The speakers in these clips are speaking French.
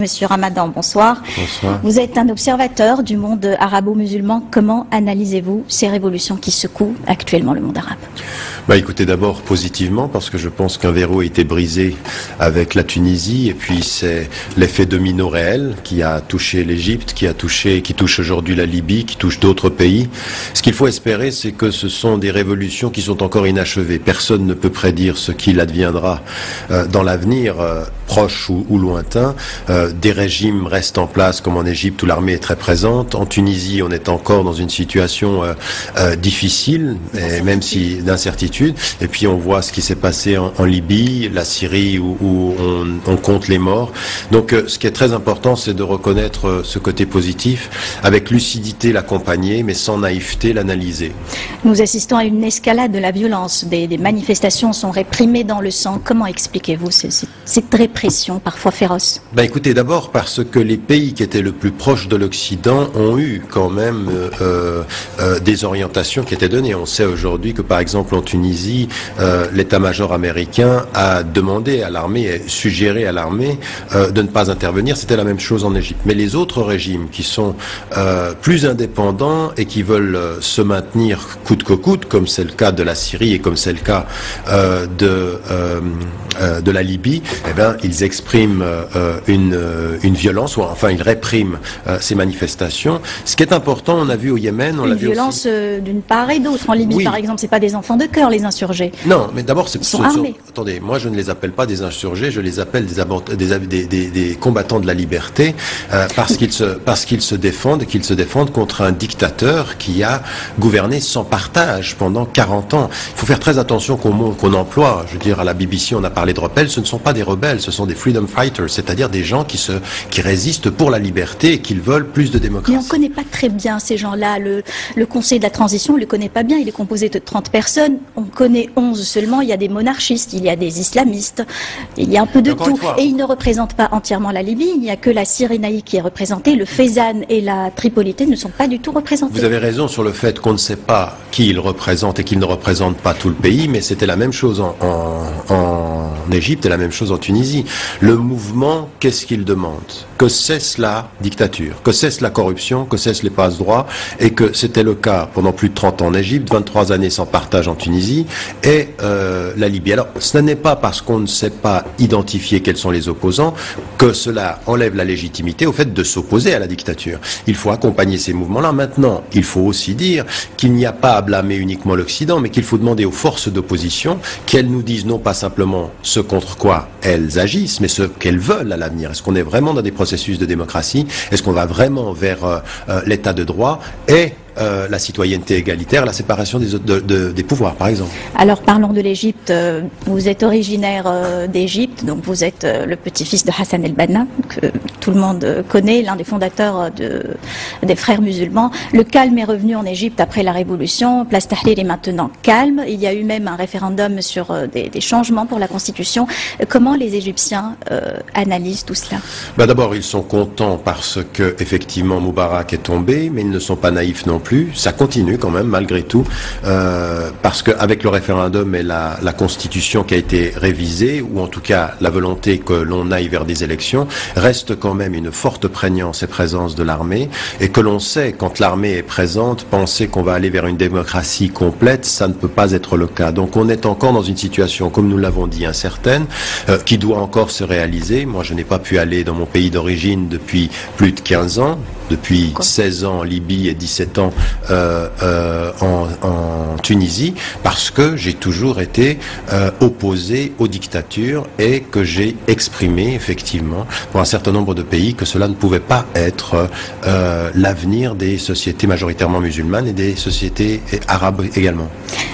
Monsieur Ramadan, bonsoir. Bonsoir. Vous êtes un observateur du monde arabo-musulman. Comment analysez-vous ces révolutions qui secouent actuellement le monde arabe? Écoutez, d'abord positivement, parce que je pense qu'un verrou a été brisé avec la Tunisie, et puis c'est l'effet domino réel qui a touché l'Égypte, qui touche aujourd'hui la Libye, qui touche d'autres pays. Ce qu'il faut espérer, c'est que ce sont des révolutions qui sont encore inachevées. Personne ne peut prédire ce qu'il adviendra dans l'avenir proche ou lointain. Des régimes restent en place, comme en Égypte où l'armée est très présente. En Tunisie, on est encore dans une situation difficile, et même si d'incertitude. Et puis on voit ce qui s'est passé en Libye, la Syrie, où on compte les morts. Donc ce qui est très important, c'est de reconnaître ce côté positif, avec lucidité l'accompagner, mais sans naïveté l'analyser. Nous assistons à une escalade de la violence. Des manifestations sont réprimées dans le sang. Comment expliquez-vous cette répression parfois féroce? Écoutez, d'abord parce que les pays qui étaient le plus proches de l'Occident ont eu quand même des orientations qui étaient données. On sait aujourd'hui que par exemple en Tunisie, l'état-major américain a demandé à l'armée, suggéré à l'armée de ne pas intervenir. C'était la même chose en Égypte. Mais les autres régimes qui sont plus indépendants et qui veulent se maintenir coûte que coûte, comme c'est le cas de la Syrie et comme c'est le cas de la Libye, ils expriment une violence, ou enfin ils répriment ces manifestations. Ce qui est important, on a vu au Yémen, une violence d'une part et d'autre. En Libye, oui. Par exemple, c'est pas des enfants de cœur, les insurgés. Non, mais d'abord, ils sont armés. Attendez, moi je ne les appelle pas des insurgés, je les appelle des combattants de la liberté, parce qu'ils se défendent contre un dictateur qui a gouverné sans partage pendant 40 ans. Il faut faire très attention qu'on emploie. Je veux dire, à la BBC, on a parlé de rebelles. Ce ne sont pas des rebelles, ce sont des freedom fighters, c'est-à-dire des gens qui résistent pour la liberté et qui veulent plus de démocratie. Mais on ne connaît pas très bien ces gens-là. Le Conseil de la transition, on ne le connaît pas bien. Il est composé de 30 personnes. On connaît 11 seulement. Il y a des monarchistes, il y a des islamistes, il y a un peu de tout. Et ils ne représentent pas entièrement la Libye. Il n'y a que la Cyrénaïque qui est représentée. Le Fezzan et la Tripolité ne sont pas du tout représentés. Vous avez raison sur le fait qu'on ne sait pas qui ils représentent et qu'ils ne représentent pas tout le pays, mais c'était la même chose en Égypte et la même chose en Tunisie. Le mouvement, qu'est-ce qu'il demande? Que cesse la dictature, que cesse la corruption, que cesse les passe-droits, et que c'était le cas pendant plus de 30 ans en Égypte, 23 années sans partage en Tunisie, et la Libye. Alors, ce n'est pas parce qu'on ne sait pas identifier quels sont les opposants que cela enlève la légitimité au fait de s'opposer à la dictature. Il faut accompagner ces mouvements-là. Maintenant, il faut aussi dire qu'il n'y a pas à blâmer uniquement l'Occident, mais qu'il faut demander aux forces d'opposition qu'elles nous disent non pas simplement ce contre quoi elles agissent, mais ce qu'elles veulent à l'avenir. Est-ce qu'on est vraiment dans des processus de démocratie? Est-ce qu'on va vraiment vers l'état de droit et la citoyenneté égalitaire, la séparation des pouvoirs, par exemple? Alors, parlons de l'Égypte. Vous êtes originaire d'Égypte, donc vous êtes le petit-fils de Hassan el-Banna, que tout le monde connaît, l'un des fondateurs des frères musulmans. Le calme est revenu en Égypte après la révolution. Place Tahrir est maintenant calme. Il y a eu même un référendum sur des changements pour la Constitution. Comment les Égyptiens analysent tout cela? D'abord, ils sont contents parce que, effectivement, Moubarak est tombé, mais ils ne sont pas naïfs non plus. Ça continue quand même, malgré tout, parce qu'avec le référendum et la Constitution qui a été révisée, ou en tout cas la volonté que l'on aille vers des élections, reste quand même une forte prégnance et présence de l'armée, et que l'on sait, quand l'armée est présente, penser qu'on va aller vers une démocratie complète, ça ne peut pas être le cas. Donc on est encore dans une situation, comme nous l'avons dit, incertaine, qui doit encore se réaliser. Moi, je n'ai pas pu aller dans mon pays d'origine depuis plus de 15 ans, depuis 16 ans en Libye et 17 ans en Tunisie, parce que j'ai toujours été opposé aux dictatures et que j'ai exprimé effectivement pour un certain nombre de pays que cela ne pouvait pas être l'avenir des sociétés majoritairement musulmanes et des sociétés arabes également.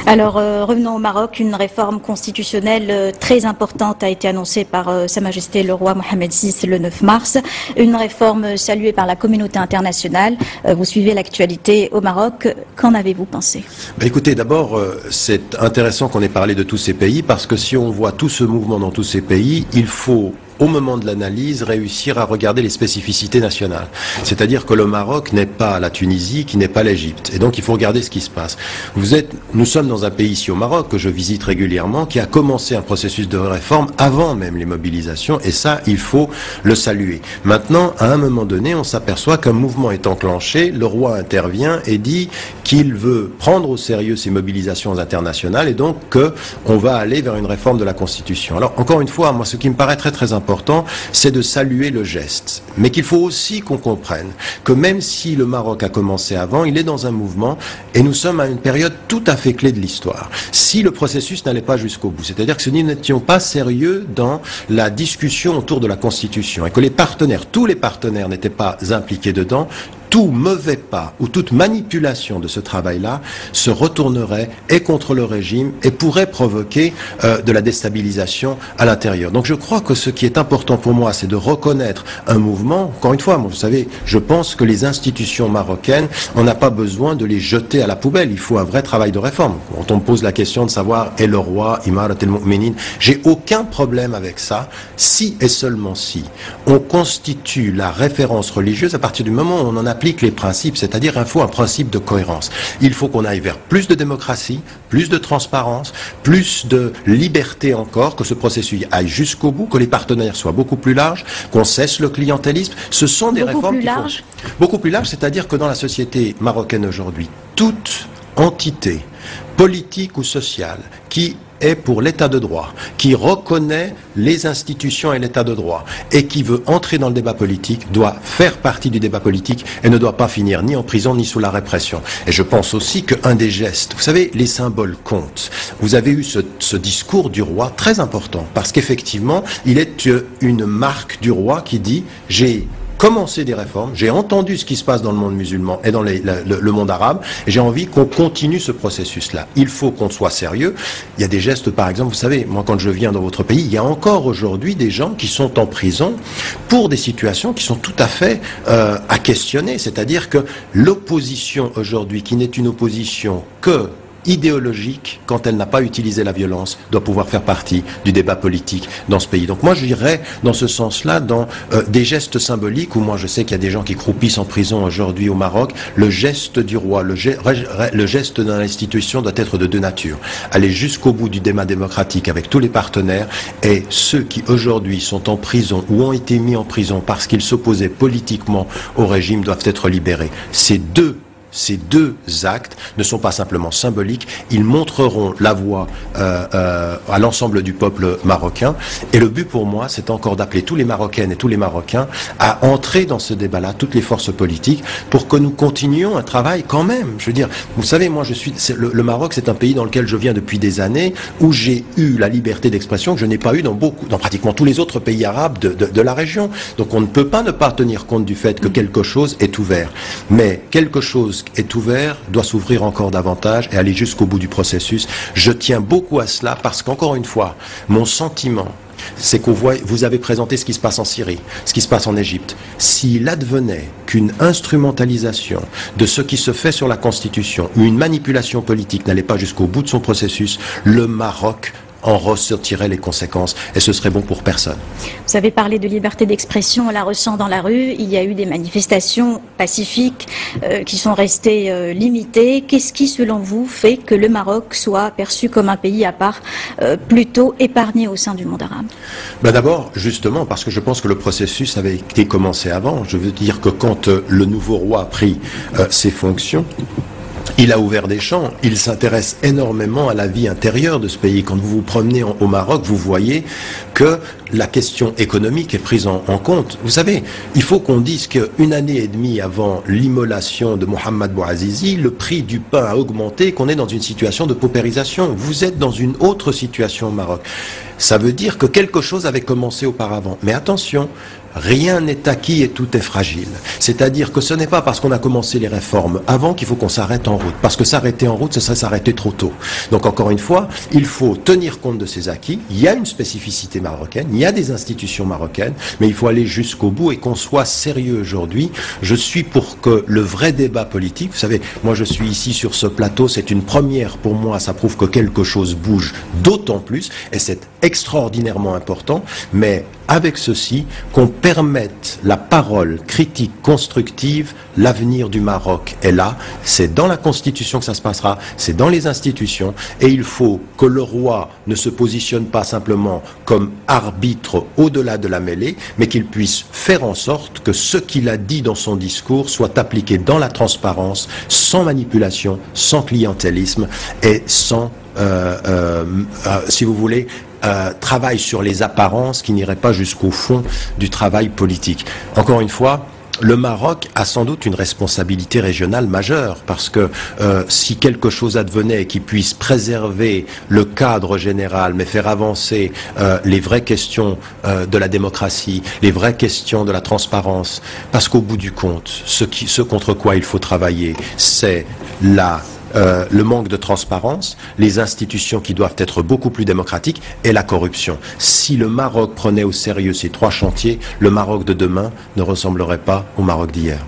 Alors revenons au Maroc. Une réforme constitutionnelle très importante a été annoncée par Sa Majesté le roi Mohamed VI le 9 mars. Une réforme saluée par la communauté internationale. Vous suivez l'actualité au Maroc. Qu'en avez-vous pensé? Écoutez, d'abord, c'est intéressant qu'on ait parlé de tous ces pays, parce que si on voit tout ce mouvement dans tous ces pays, il faut au moment de l'analyse, réussir à regarder les spécificités nationales. C'est-à-dire que le Maroc n'est pas la Tunisie, qui n'est pas l'Égypte. Et donc, il faut regarder ce qui se passe. Nous sommes dans un pays ici au Maroc, que je visite régulièrement, qui a commencé un processus de réforme avant même les mobilisations, et ça, il faut le saluer. Maintenant, à un moment donné, on s'aperçoit qu'un mouvement est enclenché, le roi intervient et dit qu'il veut prendre au sérieux ces mobilisations internationales, et donc qu'on va aller vers une réforme de la Constitution. Alors, encore une fois, moi, ce qui me paraît très très important, c'est de saluer le geste. Mais qu'il faut aussi qu'on comprenne que même si le Maroc a commencé avant, il est dans un mouvement, et nous sommes à une période tout à fait clé de l'histoire. Si le processus n'allait pas jusqu'au bout, c'est-à-dire que si nous n'étions pas sérieux dans la discussion autour de la Constitution, et que les partenaires, tous les partenaires n'étaient pas impliqués dedans, tout mauvais pas ou toute manipulation de ce travail-là se retournerait et contre le régime et pourrait provoquer de la déstabilisation à l'intérieur. Donc je crois que ce qui est important pour moi, c'est de reconnaître un mouvement. Encore une fois, moi, vous savez, je pense que les institutions marocaines, on n'a pas besoin de les jeter à la poubelle. Il faut un vrai travail de réforme. Quand on me pose la question de savoir est le roi, Imarat el-Mu'minin, j'ai aucun problème avec ça, si et seulement si on constitue la référence religieuse à partir du moment où on en applique les principes, c'est-à-dire il faut un principe de cohérence. Il faut qu'on aille vers plus de démocratie, plus de transparence, plus de liberté encore, que ce processus aille jusqu'au bout, que les partenaires soient beaucoup plus larges, qu'on cesse le clientélisme. Ce sont des réformes qui font beaucoup plus large, c'est-à-dire que dans la société marocaine aujourd'hui, toute entité politique ou sociale qui est pour l'état de droit, qui reconnaît les institutions et l'état de droit, et qui veut entrer dans le débat politique, doit faire partie du débat politique et ne doit pas finir ni en prison ni sous la répression. Et je pense aussi qu'un des gestes, vous savez, les symboles comptent. Vous avez eu ce discours du roi très important, parce qu'effectivement, il est une marque du roi qui dit « j'ai commencer des réformes, j'ai entendu ce qui se passe dans le monde musulman et dans le monde arabe, et j'ai envie qu'on continue ce processus-là. Il faut qu'on soit sérieux. Il y a des gestes, par exemple, vous savez, moi quand je viens dans votre pays, il y a encore aujourd'hui des gens qui sont en prison pour des situations qui sont tout à fait à questionner. C'est-à-dire que l'opposition aujourd'hui, qui n'est une opposition que idéologique, quand elle n'a pas utilisé la violence, doit pouvoir faire partie du débat politique dans ce pays. Donc moi je dirais dans ce sens-là, dans des gestes symboliques, où moi je sais qu'il y a des gens qui croupissent en prison aujourd'hui au Maroc, le geste du roi, le geste dans l'institution doit être de deux natures. Aller jusqu'au bout du débat démocratique avec tous les partenaires, et ceux qui aujourd'hui sont en prison ou ont été mis en prison parce qu'ils s'opposaient politiquement au régime doivent être libérés. Ces deux actes ne sont pas simplement symboliques, ils montreront la voie à l'ensemble du peuple marocain. Et le but pour moi, c'est encore d'appeler tous les Marocaines et tous les Marocains à entrer dans ce débat-là, toutes les forces politiques, pour que nous continuions un travail quand même. Je veux dire, vous savez, moi, le Maroc, c'est un pays dans lequel je viens depuis des années, où j'ai eu la liberté d'expression que je n'ai pas eu dans pratiquement tous les autres pays arabes de la région. Donc on ne peut pas ne pas tenir compte du fait que quelque chose est ouvert. Mais quelque chose est ouvert, doit s'ouvrir encore davantage et aller jusqu'au bout du processus. Je tiens beaucoup à cela parce qu'encore une fois, mon sentiment, c'est que vous avez présenté ce qui se passe en Syrie, ce qui se passe en Égypte. S'il advenait qu'une instrumentalisation de ce qui se fait sur la Constitution ou une manipulation politique n'allait pas jusqu'au bout de son processus, le Maroc en ressortirait les conséquences, et ce serait bon pour personne. Vous avez parlé de liberté d'expression, on la ressent dans la rue, il y a eu des manifestations pacifiques qui sont restées limitées. Qu'est-ce qui, selon vous, fait que le Maroc soit perçu comme un pays à part, plutôt épargné au sein du monde arabe? D'abord, justement, parce que je pense que le processus avait été commencé avant. Je veux dire que quand le nouveau roi a pris ses fonctions, il a ouvert des champs, il s'intéresse énormément à la vie intérieure de ce pays. Quand vous vous promenez au Maroc, vous voyez que la question économique est prise en compte. Vous savez, il faut qu'on dise qu'une année et demie avant l'immolation de Mohamed Bouazizi, le prix du pain a augmenté, qu'on est dans une situation de paupérisation. Vous êtes dans une autre situation au Maroc. Ça veut dire que quelque chose avait commencé auparavant. Mais attention, rien n'est acquis et tout est fragile. C'est-à-dire que ce n'est pas parce qu'on a commencé les réformes avant qu'il faut qu'on s'arrête en route. Parce que s'arrêter en route, ce serait s'arrêter trop tôt. Donc encore une fois, il faut tenir compte de ces acquis. Il y a une spécificité marocaine, il y a des institutions marocaines, mais il faut aller jusqu'au bout et qu'on soit sérieux aujourd'hui. Je suis pour que le vrai débat politique, vous savez, moi je suis ici sur ce plateau, c'est une première pour moi, ça prouve que quelque chose bouge d'autant plus, et c'est extraordinairement important, mais avec ceci qu'on permette la parole critique constructive. L'avenir du Maroc est là, c'est dans la Constitution que ça se passera, c'est dans les institutions, et il faut que le roi ne se positionne pas simplement comme arbitre au-delà de la mêlée, mais qu'il puisse faire en sorte que ce qu'il a dit dans son discours soit appliqué dans la transparence, sans manipulation, sans clientélisme et sans, si vous voulez, travail sur les apparences qui n'irait pas jusqu'au fond du travail politique. Encore une fois, le Maroc a sans doute une responsabilité régionale majeure, parce que si quelque chose advenait qui puisse préserver le cadre général, mais faire avancer les vraies questions de la démocratie, les vraies questions de la transparence, parce qu'au bout du compte, ce contre quoi il faut travailler, c'est le manque de transparence, les institutions qui doivent être beaucoup plus démocratiques et la corruption. Si le Maroc prenait au sérieux ces trois chantiers, le Maroc de demain ne ressemblerait pas au Maroc d'hier.